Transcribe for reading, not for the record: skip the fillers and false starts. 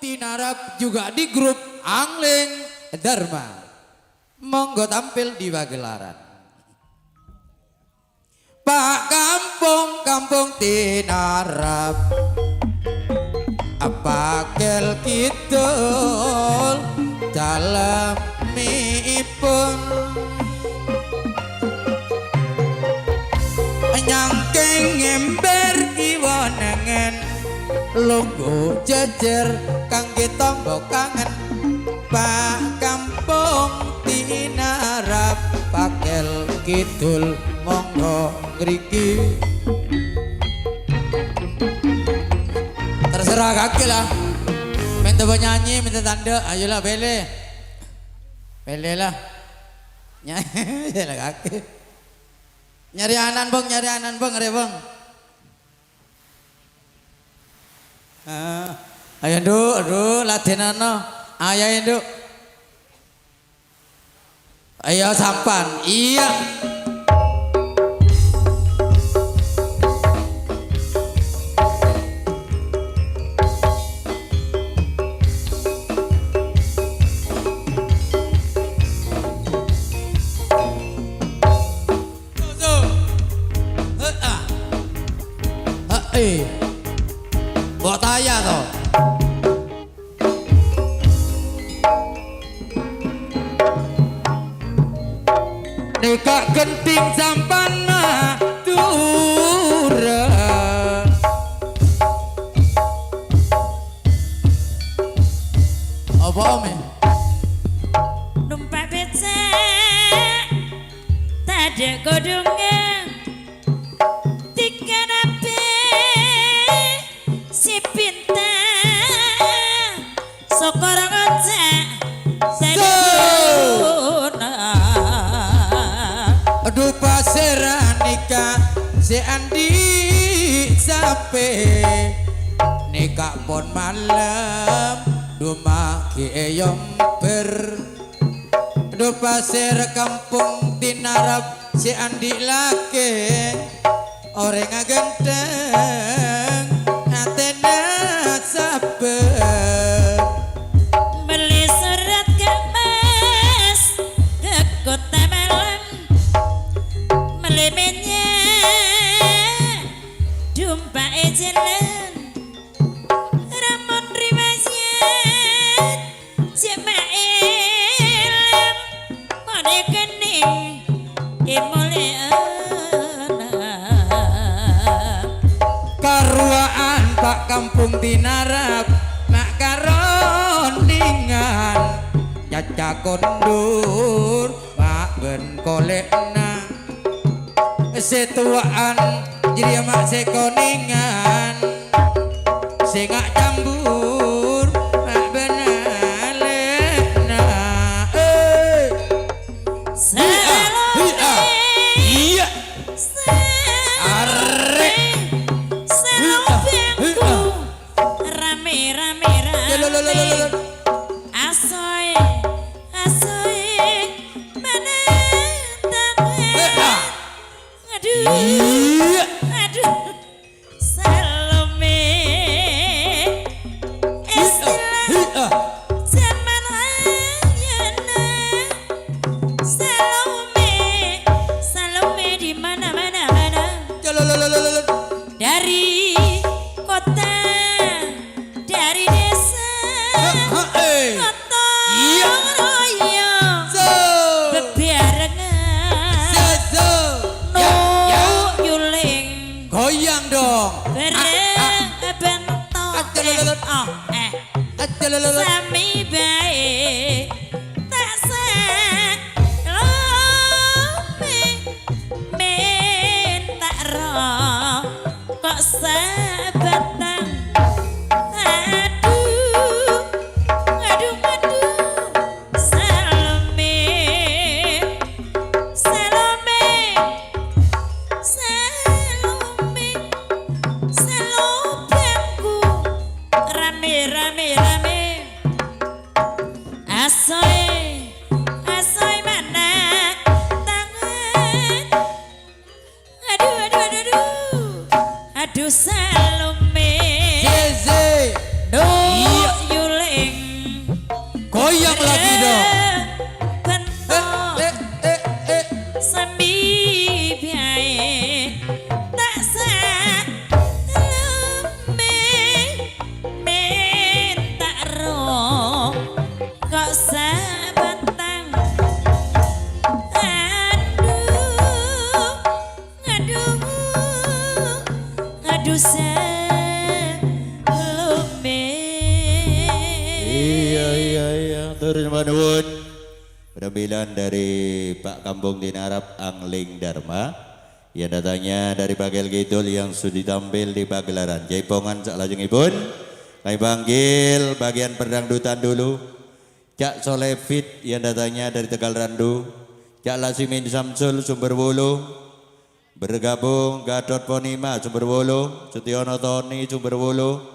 Tinarap juga di grup Angling Dharma. Monggo tampil di pagelaran. Pak Kampung Tinarap Pakel kidul dalam miipun nyangking ember iwanengen lungguh jejer kangge tangga kangen Pak Kampung Tinarap Pakel kidul monggo ngriki terserah kaki lah minta nyanyi minta tanda ayolah bele lah nyanyi lah kaki nyari anan bang ada bang ayo aduh latinano ayo induk ayo sampan iya kok tanya toh nikah genting sampan Madura apa om ya numpak becak tak ada godongnya tiga nabe si pintar sokorang ojek aduh paseran nikah si Andi sampai nikah pon malam rumah kiyong ber aduh pasir Kampung Tinarap si Andi laki orang ganteng atena sabar beli surat kemas ke kota Malang melimitnya jumpa jalan ramon riwayat jemaah mone kening karuaan Pak Kampung Tinarap nak karondingan caca kondur Pak ben kolekna setuaan jadi mak sekoningan sengak campur mak benalena iya asoy mana tangan aduh Salome istilah zaman ayana Salome di mana dari kota dari desa goyang dong sami baik tak salome minta roh kok sabatang aduh Salomengku rame asoy mana tangan aduh Salome Zeze yule goyang lagi dong. Bentok Eh, eh, eh. sambi biae tak minta ro kok sabatang aduh Iya, turun manuwun. Penampilan dari Pak Kampung Dinarap Angling Dharma yang datangnya dari Bagel Kidul yang sudah tampil di pagelaran Jaipongan saklajengipun. Kami panggil bagian perdangdutan dulu. Cak Solevit yang datangnya dari Tegal Randu. Cak Lasimin Samsul Sumberwulu. Bergabung Gatot Ponima Sumberwulu. Sutiono Tony Sumberwulu.